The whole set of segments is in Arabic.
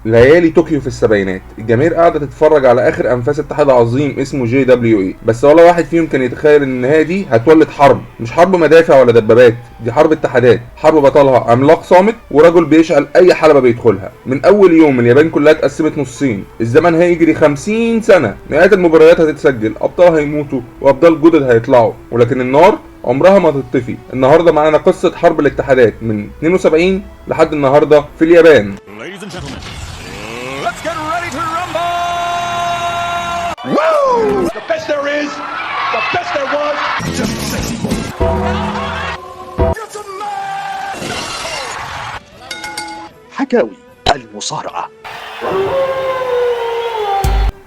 ليالي طوكيو في السبعينات، الجماهير قاعده تتفرج على اخر انفاس اتحاد عظيم اسمه JWA، بس ولا واحد فيهم كان يتخيل ان النهايه دي هتولد حرب، مش حرب مدافع ولا دبابات، دي حرب اتحادات، حرب بطلها عملاق صامت ورجل بيشعل اي حلبه بيدخلها. من اول يوم اليابان كلها اتقسمت نصين، الزمن هيجري 50 سنه، مئات المباريات هتتسجل، ابطال هيموتوا وابطال جدد هيطلعوا، ولكن النار عمرها ما تطفي. النهارده معانا قصه حرب الاتحادات من 72 لحد النهارده في اليابان. Ladies and gentlemen, let's get ready to rumble! Woo! The best there is, the best there was. حكاوي المصارعة.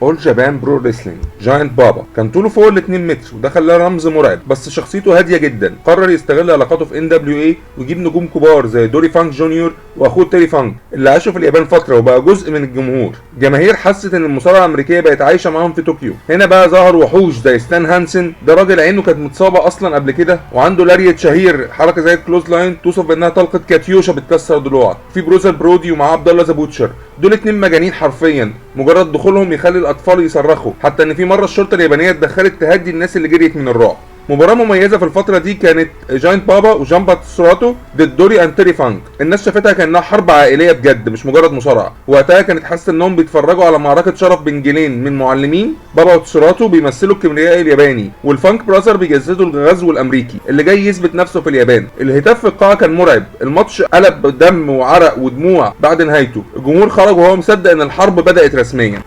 اول جابان برو ريسلينج جاينت بابا كان طوله فوق ال 2 متر وده خلاه رمز مرعب، بس شخصيته هاديه جدا. قرر يستغل علاقاته في NWA ويجيب نجوم كبار زي دوري فانك جونيور واخوه تيري فانك اللي عاشوا في اليابان فتره وبقى جزء من الجمهور. الجماهير حست ان المصارعه الامريكيه بقت عايشه معاهم في طوكيو. هنا بقى ظهر وحوش زي ستان هانسن، ده راجل عينه كانت متصابه اصلا قبل كده وعنده لاريت شهير، حركه زي الكلوز لاين توصف بانها طلقه كاتيوشا بتكسر ضلوعك. في بروزر برودي ومعاه عبد الله ذا بوتشر، دول 2 مجانين حرفيا، مجرد دخولهم يخلي الاطفال يصرخوا، حتى ان في مره الشرطه اليابانيه اتدخلت تهدي الناس اللي جريت من الرعب. مباراة مميزة في الفترة دي كانت جاينت بابا وجامبا تسوراتو ضد دوري اند تيري فانك. الناس شافتها كأنها حرب عائلية بجد مش مجرد مصارعة، وقتها كانت حاسة انهم بيتفرجوا على معركة شرف بين جيلين من معلمين. بابا وتسوراتو بيمثلوا الكبرياء الياباني، والفانك براذر بيجسدوا الغزو الامريكي اللي جاي يثبت نفسه في اليابان. الهتاف في القاعة كان مرعب، الماتش قلب دم وعرق ودموع بعد نهايته. الجمهور خرج وهو مصدق ان الحرب بدأت رسميا.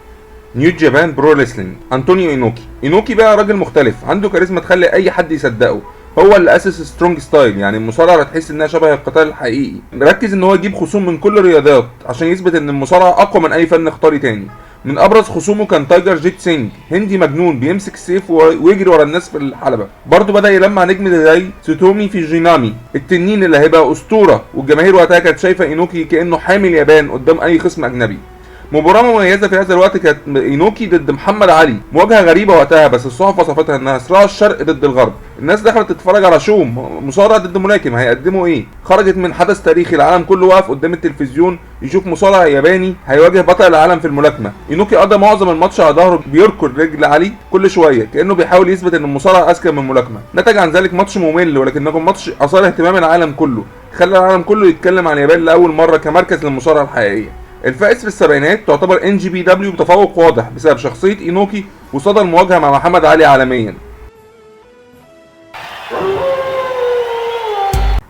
نيو جابان برو ريسلينج انطونيو اينوكي بقى راجل مختلف، عنده كاريزما تخلي اي حد يصدقه. هو اللي اسس سترونج ستايل، يعني المصارعه تحس انها شبه القتال الحقيقي. مركز ان هو يجيب خصوم من كل الرياضات عشان يثبت ان المصارعه اقوى من اي فن قتالي تاني. من ابرز خصومه كان تايجر جيت سينج، هندي مجنون بيمسك السيف ويجري ورا الناس في الحلبه. برضه بدا يلمع نجم زي سوتومي فيجينامي التنين اللي هيبقى اسطوره، والجماهير وقتها كانت شايفه اينوكي كانه حامي اليابان قدام اي خصم اجنبي. مباراة مميزة في هذا الوقت كانت اينوكي ضد محمد علي، مواجهة غريبة وقتها بس الصحف وصفتها انها صراع الشرق ضد الغرب. الناس دخلت تتفرج على شو مصارع ضد ملاكم، هيقدموا ايه؟ خرجت من حدث تاريخي، العالم كله واقف قدام التلفزيون يشوف مصارع ياباني هيواجه بطل العالم في الملاكمة. اينوكي قضى معظم الماتش على ظهره بيركض رجل علي كل شوية كأنه بيحاول يثبت ان المصارع اذكى من الملاكمة. نتج عن ذلك ماتش ممل، ولكنه ماتش اثار اهتمام العالم كله، خلى العالم كله يتكلم عن اليابان لاول مرة كمركز للمصارعة الحقيقية. الفائز في السبعينات تعتبر NJPW بتفوق واضح بسبب شخصية اينوكي وصدى المواجهة مع محمد علي عالميا.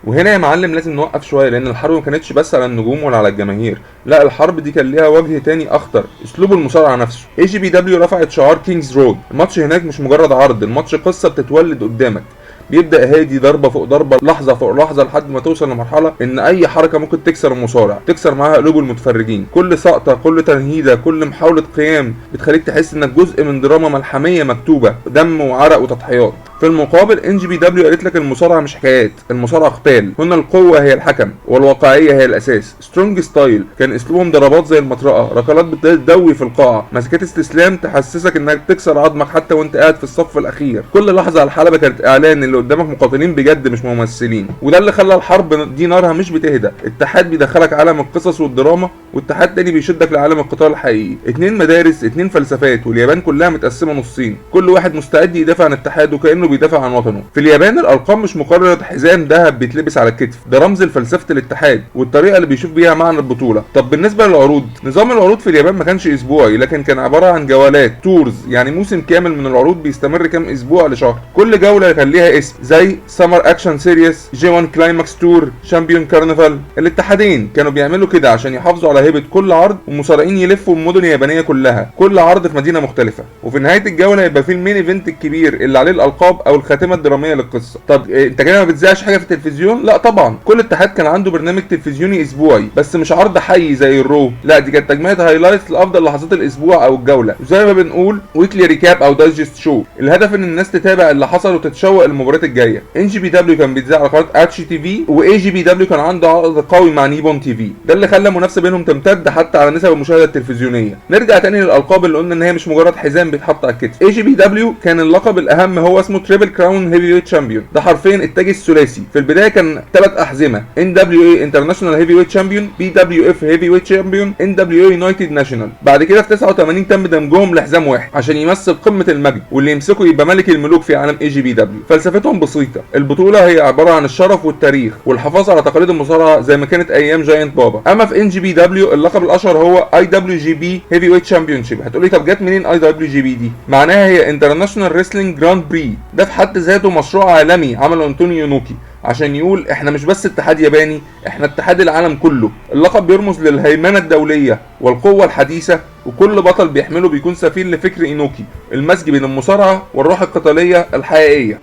وهنا يا معلم لازم نوقف شويه، لان الحرب ما كانتش بس على النجوم ولا على الجماهير، لا الحرب دي كان ليها وجه تاني اخطر، اسلوب المصارعه نفسه. AJPW رفعت شعار كينجز رود، الماتش هناك مش مجرد عرض، الماتش قصه بتتولد قدامك، بيبدا هادي ضربه فوق ضربه، لحظه فوق لحظه، لحد ما توصل لمرحله ان اي حركه ممكن تكسر المصارع، تكسر معاها قلوب المتفرجين. كل سقطه، كل تنهيده، كل محاوله قيام بتخليك تحس انك جزء من دراما ملحميه مكتوبه دم وعرق وتضحيات. في المقابل NJPW قالت لك المصارعه مش حكايات، المصارعه قتال، هنا القوه هي الحكم والواقعيه هي الاساس. سترونج ستايل كان اسلوبهم ضربات زي المطرقه، ركلات بتدوي في القاعه، مسكات استسلام تحسسك انك تكسر عظمك حتى وانت قاعد في الصف الاخير. كل لحظه على الحلبه كانت اعلان اللي قدامك مقاتلين بجد مش ممثلين، وده اللي خلى الحرب دي نارها مش بتهدى. اتحاد بيدخلك عالم القصص والدراما، واتحاد تاني بيشدك لعالم القتال الحقيقي. 2 مدارس، 2 فلسفات، واليابان كلها متقسمه نصين، كل واحد مستعد يدافع عن اتحاده كانه بيدافع عن وطنه. في اليابان الارقام مش مجرد حزام ذهب بيتلبس على الكتف، ده رمز لفلسفه الاتحاد والطريقه اللي بيشوف بيها معنى البطوله. طب بالنسبه للعروض، نظام العروض في اليابان ما كانش اسبوعي، لكن كان عباره عن جولات تورز، يعني موسم كامل من العروض بيستمر كام اسبوع لشهر. كل جوله كان ليها اسم زي سمر اكشن سيريس، G1 كلايماكس تور، شامبيون كارنفال. الاتحادين كانوا بيعملوا كده عشان يحافظوا على هيبه كل عرض، والمصارعين يلفوا المدن اليابانيه كلها، كل عرض في مدينه مختلفه، وفي نهايه الجوله يبقى فيه المين ايفنت الكبير اللي عليه الالقاب او الخاتمه الدراميه للقصه. طب انت كده ما بتذاعش حاجه في التلفزيون؟ لا طبعا، كل اتحاد كان عنده برنامج تلفزيوني اسبوعي، بس مش عرض حي زي الرو، لا دي كانت تجميع هايلايتس لافضل لحظات الاسبوع او الجوله، وزي ما بنقول ويكلي ريكاب او دايجست شو. الهدف ان الناس تتابع اللي حصل وتتشوق للمباريات الجايه. NJPW كان بيتذاع على قناه اتشي تي في، وAJPW كان عنده عرض قوي مع نيبون تي في، ده اللي خلى المنافسه بينهم تمتد حتى على نسب المشاهده التلفزيونيه. نرجع تاني للالقاب اللي قلنا ان هي مش مجرد حزام بيتحط على الكتف. AJPW كان اللقب الاهم هو اسمه تريبل كراون هيفي ويت شامبيون، ده حرفيا التاج الثلاثي. في البدايه كان 3 احزمه: NWA انترناشونال هيفي ويت شامبيون، BWF هيفي ويت شامبيون، NWA يونايتد ناشونال. بعد كده في 89 تم دمجهم لحزام واحد عشان يمثل قمه المجد، واللي يمسكه يبقى ملك الملوك في عالم AJPW. فلسفتهم بسيطه، البطوله هي عباره عن الشرف والتاريخ والحفاظ على تقاليد المصارعه زي ما كانت ايام جاينت بابا. اما في NJPW اللقب الاشهر هو IWGP هيفي ويت شامبيونشيب. هتقولي طب جت منين IWGP دي؟ معناها هي انترناشونال ريسلينج جراند بري. ده في حد ذاته مشروع عالمي عمله انطونيو نوكي عشان يقول احنا مش بس اتحاد ياباني، احنا اتحاد العالم كله. اللقب بيرمز للهيمنه الدوليه والقوه الحديثه، وكل بطل بيحمله بيكون سفير لفكر اينوكي، المزج بين المصارعه والروح القتاليه الحقيقيه.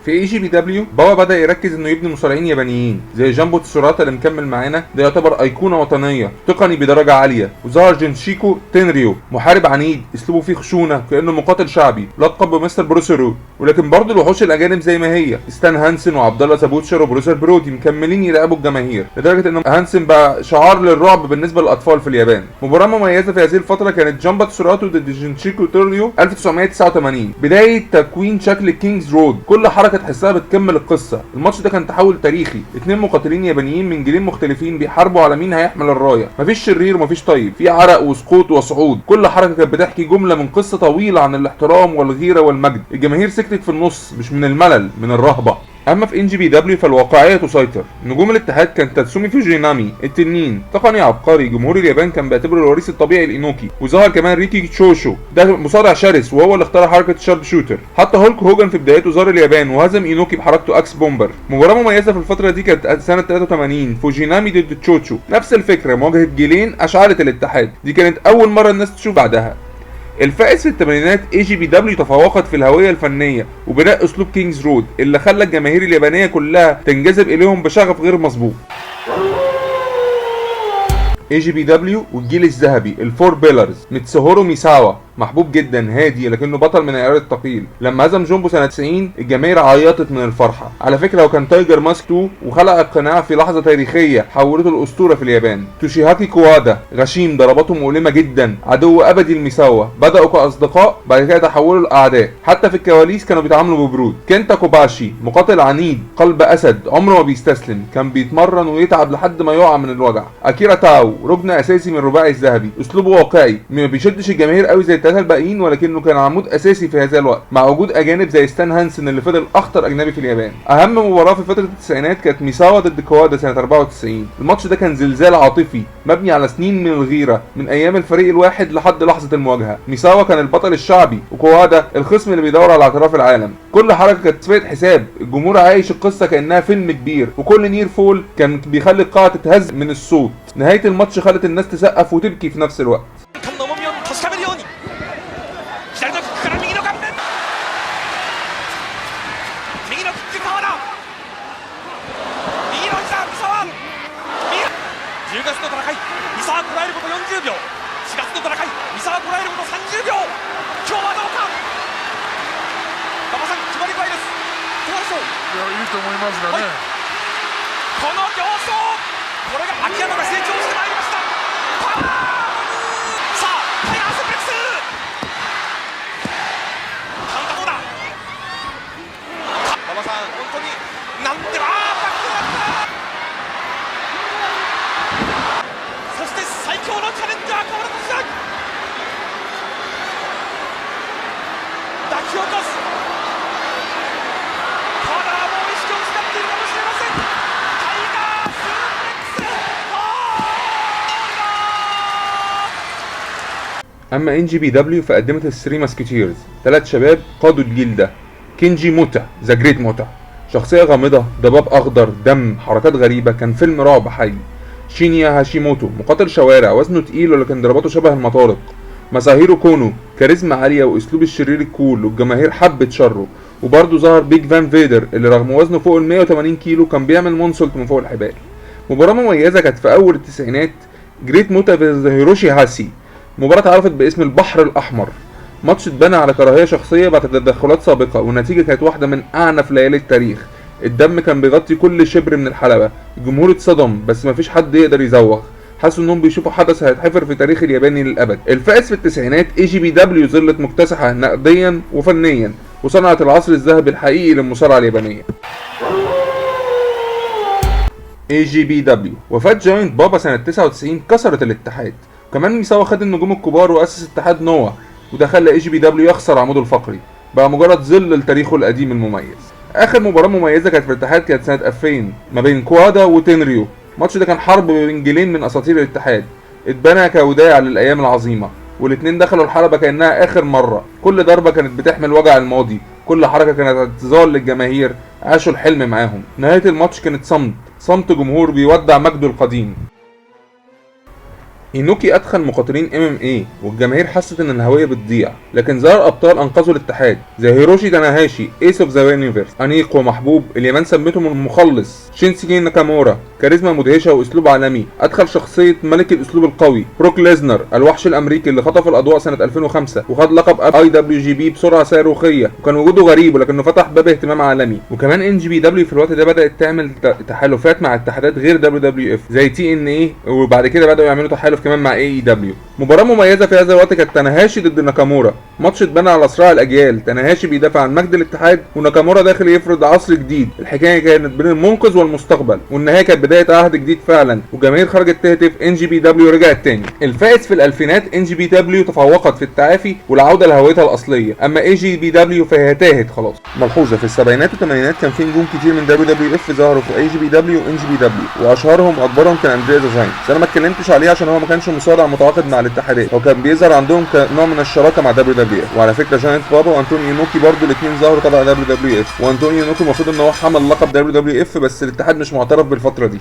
في AJPW بابا بدأ يركز انه يبني مصارعين يابانيين زي جامبو تسوراتا اللي مكمل معانا، ده يعتبر ايقونه وطنيه تقني بدرجه عاليه. وظهر جنشيكو تينريو، محارب عنيد اسلوبه فيه خشونه كانه مقاتل شعبي، لقب بمستر بروسيرو. ولكن برضه الوحوش الاجانب زي ما هي، ستان هانسن وعبد الله زابوتشر وبروسر برودي مكملين يراقبوا الجماهير، لدرجه ان هانسن بقى شعار للرعب بالنسبه للاطفال في اليابان. مباراه مميزه في هذه الفتره كانت جامبو تسوراتا ضد جنشيكو تينريو 1989، بدايه تكوين شكل كينجز رود. كل حركه تحسها بتكمل القصه. الماتش ده كان تحول تاريخي، 2 مقاتلين يابانيين من جيلين مختلفين بيحاربوا على مين هيحمل الرايه. مفيش شرير ومفيش طيب، في عرق وسقوط وصعود. كل حركه كانت بتحكي جمله من قصه طويله عن الاحترام والغيره والمجد. الجماهير سكتت في النص، مش من الملل، من الرهبه. اما في NJPW فالواقعيه تسيطر. نجوم الاتحاد كان تاتسومي فوجينامي التنين، تقني عبقري جمهور اليابان كان بيعتبره الوريث الطبيعي لاينوكي. وظهر كمان ريكي تشوشو، ده مصارع شرس وهو اللي اخترع حركه الشارب شوتر. حتى هولك هوجن في بدايته زار اليابان وهزم اينوكي بحركته اكس بومبر. مباراه مميزه في الفتره دي كانت سنه 83 فوجينامي ضد تشوشو، نفس الفكره، مواجهه جيلين اشعلت الاتحاد. دي كانت اول مره الناس تشوف بعدها. الفائز في الثمانينات AJPW تفوقت في الهوية الفنية وبناء اسلوب كينجز رود اللي خلى الجماهير اليابانية كلها تنجذب اليهم بشغف غير مسبوق. AJPW والجيل الذهبي الفور بيلرز، ميتسوهورو ميساوا محبوب جدا، هادي لكنه بطل من العيار الثقيل. لما هزم جومبو سنه 90 الجماهير عيطت من الفرحه. على فكره هو كان تايجر ماسك 2 وخلق القناع في لحظه تاريخيه حولته الاسطوره في اليابان. توشيهاكي كوادا غشيم، ضرباته مؤلمه جدا، عدو ابدي لميساوا. بداوا كاصدقاء بعد كده تحولوا لاعداء، حتى في الكواليس كانوا بيتعاملوا ببرود. كنتا كوباشي مقاتل عنيد قلب اسد عمره ما بيستسلم، كان بيتمرن ويتعب لحد ما يقع من الوجع. اكيرا تاو ركن اساسي من الرباعي الذهبي، اسلوبه واقعي ما بيشدش الجماهير قوي زي الثلاثه الباقيين، ولكنه كان عمود اساسي في هذا الوقت مع وجود اجانب زي ستان هانسن اللي فضل اخطر اجنبي في اليابان. اهم مباراه في فتره التسعينات كانت ميساوا ضد كوادا سنه 94. الماتش ده كان زلزال عاطفي مبني على سنين من الغيره من ايام الفريق الواحد لحد لحظه المواجهه. ميساوا كان البطل الشعبي وكوادا الخصم اللي بيدور على اعتراف العالم. كل حركه كانت تصفيه حساب، الجمهور عايش القصه كانها فيلم كبير، وكل نير فول كان بيخلي القاعه تتهز من الصوت. نهايه الماتش خلت الناس تسقف وتبكي في نفس الوقت. اما NJPW فقدمت الثري ماسكيتيرز، 3 شباب قادوا الجيل ده. كينجي موتا ذا جريت موتا، شخصيه غامضه، ضباب اخضر، دم، حركات غريبه، كان فيلم رعب حي. شينيا هاشيموتو مقاتل شوارع، وزنه تقيل ولكن ضرباته شبه المطارق. ماساهيرو كونو كاريزما عاليه واسلوب الشرير الكول، والجماهير حبت شره. وبرضه ظهر بيج فان فيدر اللي رغم وزنه فوق ال 180 كيلو كان بيعمل مونسولت من فوق الحبال. مباراه مميزه كانت في اول التسعينات، جريت موتا ضد هيروشي هاسي. مباراة اتعرفت باسم البحر الأحمر. ماتش اتبنى على كراهية شخصية بعد تدخلات سابقة، والنتيجة كانت واحدة من أعنف ليالي التاريخ. الدم كان بيغطي كل شبر من الحلبة، الجمهور اتصدم بس مفيش حد يقدر يزوغ. حسوا انهم بيشوفوا حدث هيتحفر في تاريخ الياباني للابد. الفائز في التسعينات AGPW ظلت مكتسحه نقديا وفنيا، وصنعت العصر الذهبي الحقيقي للمصارعه اليابانيه. AGPW وفاة جاينت بابا سنة 99 كسرت الاتحاد، كمان ميساوا خد النجوم الكبار وأسس اتحاد نوا، وده خلى AGPW يخسر عموده الفقري، بقى مجرد ظل لتاريخه القديم المميز. آخر مباراة مميزة كانت في الاتحاد كانت سنة 2000 ما بين كوادا وتنريو. الماتش ده كان حرب بين جيلين من أساطير الاتحاد، اتبنى كوداع للأيام العظيمة، والاتنين دخلوا الحلبة كأنها آخر مرة. كل ضربة كانت بتحمل وجع الماضي، كل حركة كانت اعتذار للجماهير، عاشوا الحلم معاهم. نهاية الماتش كانت صمت جمهور بيودع مجده القديم. إينوكي أدخل مقاتلين MMA والجماهير حست إن الهوية بتضيع، لكن ظهر أبطال أنقذوا الاتحاد زي هيروشي تاناهاشي ايس اوف ذا يونيفرس، أنيق ومحبوب اليابان سمتهم المخلص، شينسيكي ناكامورا كاريزما مدهشة وأسلوب عالمي، أدخل شخصية ملك الأسلوب القوي، بروك ليزنر الوحش الأمريكي اللي خطف الأضواء سنة 2005 وخد لقب IWGP بسرعة صاروخية، وكان وجوده غريب ولكنه فتح باب اهتمام عالمي. وكمان NGPW في الوقت ده بدأت تعمل تحالفات مع اتحادات غير WWF زي TNA، وبعد كده بدأوا يعملوا تحالف كمان مع AEW. مباراة مميزة في هذا الوقت كانت تاناهاشي ضد ناكامورا، ماتش اتبنى على صراع الأجيال، تاناهاشي بيدافع عن مجد الاتحاد وناكامورا داخل يفرض عصر جديد. الحكاية كانت بين المنقذ والمستقبل، والنهاية كانت بداية عهد جديد فعلا، والجماهير خرجت تهتف NGPW رجعت تاني. الفائز في الألفينات NGPW تفوقت في التعافي والعودة لهويتها الأصلية، أما AGPW فهي تاهت خلاص. ملحوظة في السبعينات والثمانينات كان في نجوم كتير من WWF ظهروا في AGPW و NGPW، وأشهرهم وأكبرهم كان أندريا ديزاين، بس أنا ما اتكلمتش عليه عشان هو ما كانش مصارع متعاقد مع الاتحادات، هو كان بيظهر عندهم كنوع من الشراكة مع WWF. وعلى فكرة جاينت بابا وأنتونيو إينوكي برضو الاثنين ظهروا تبع WWF، وأنتونيو إينوكي المفروض إن هو حمل لقب WWF بس الاتحاد مش معترف بالفترة دي.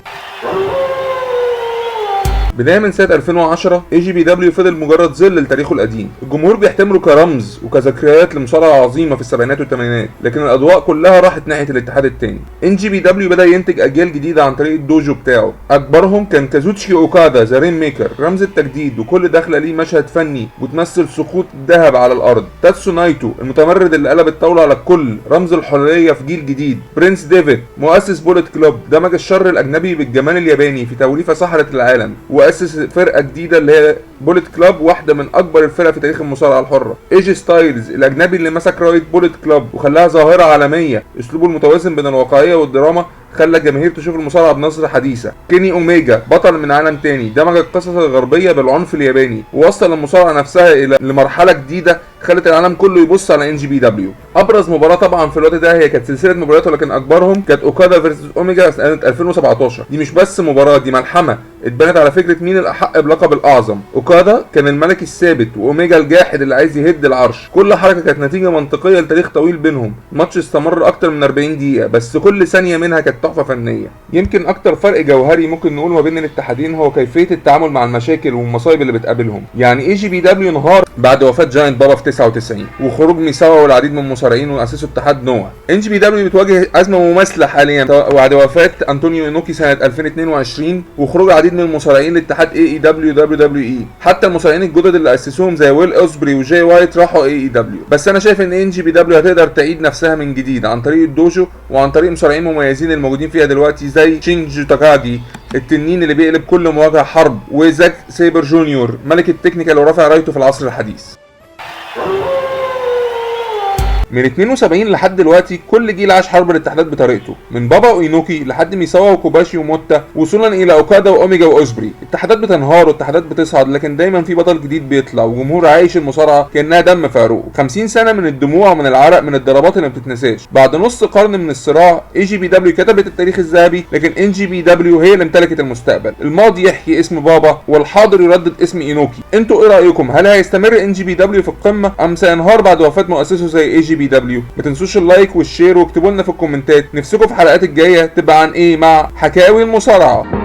بداية من سنة 2010 AGPW فضل مجرد ظل لتاريخه القديم، الجمهور بيحتمله كرمز وكذكريات لمصارعة عظيمة في السبعينات والثمانينات، لكن الأضواء كلها راحت ناحية الاتحاد التاني. NGPW بدأ ينتج أجيال جديدة عن طريق الدوجو بتاعه، أكبرهم كان كازوتشي أوكادا ذا رين ميكر، رمز التجديد وكل دخلة ليه مشهد فني وتمثل سقوط ذهب على الأرض. تاتسو نايتو المتمرد اللي قلب الطاولة على الكل، رمز الحرية في جيل جديد. برنس ديفيد مؤسس بوليت كلوب، دمج الشر الأجنبي بالجمال الياباني في توليفة سحرة العالم، وأسس فرقة جديدة اللي هي بوليت كلوب، واحدة من أكبر الفرق في تاريخ المصارعة الحرة. ايج ستايلز الأجنبي اللي مسك راية بوليت كلوب وخلاها ظاهرة عالمية، أسلوبه المتوازن بين الواقعية والدراما خلى الجماهير تشوف المصارعة بنظرة حديثة. كيني أوميجا بطل من عالم تاني، دمج القصص الغربية بالعنف الياباني، ووصل المصارعة نفسها إلى لمرحلة جديدة خلت العالم كله يبص على NGPW. ابرز مباراه طبعا في الوقت ده هي كانت سلسله مباريات، ولكن اكبرهم كانت اوكادا فيرسس اوميجا سنه 2017. دي مش بس مباراه، دي ملحمه اتبنت على فكره مين الاحق بلقب الاعظم. اوكادا كان الملك الثابت واوميجا الجاحد اللي عايز يهد العرش، كل حركه كانت نتيجه منطقيه لتاريخ طويل بينهم. الماتش استمر اكتر من 40 دقيقه، بس كل ثانيه منها كانت تحفه فنيه. يمكن اكتر فرق جوهري ممكن نقول ما بين الاتحادين هو كيفيه التعامل مع المشاكل والمصايب اللي بتقابلهم. يعني AGPW انهار بعد وفاه جاينت بابا في 99 وخروج ميساوا والعديد من المصارعين واسسوا اتحاد نوا. NGPW بتواجه ازمه مماثله حاليا بعد وفاه انطونيو إينوكي سنه 2022 وخروج العديد من المصارعين لاتحاد AEW WWE. حتى المصارعين الجدد اللي اسسوهم زي ويل اوسبري وجاي وايت راحوا AEW. بس انا شايف ان NGPW هتقدر تعيد نفسها من جديد عن طريق الدوجو وعن طريق مصارعين مميزين الموجودين فيها دلوقتي زي شينجو تاكاجي التنين اللي بيقلب كل مواجهه حرب، وزاك سيبر جونيور ملك التكنيكال ورافع رايته في العصر الحديث. من 72 لحد دلوقتي كل جيل عاش حرب الاتحادات بطريقته، من بابا واينوكي لحد ميساوا وكوباشي وموتا وصولا الى اوكادا واوميجا واوسبري. اتحادات بتنهار واتحادات بتصعد، لكن دايما في بطل جديد بيطلع وجمهور عايش المصارعه كانها دم في عروقه. 50 سنه من الدموع ومن العرق من الضربات اللي ما بتتنساش. بعد نص قرن من الصراع AGPW كتبت التاريخ الذهبي، لكن NGPW هي اللي امتلكت المستقبل. الماضي يحكي اسم بابا والحاضر يردد اسم اينوكي. انتوا ايه رايكم؟ هل هيستمر NGPW في القمه ام سينهار بعد وفاه مؤسسه زي AGPW؟ ما تنسوش اللايك والشير واكتبوا لنا في الكومنتات نفسكم في الحلقات الجايه تبقى عن ايه مع حكاوي المصارعه.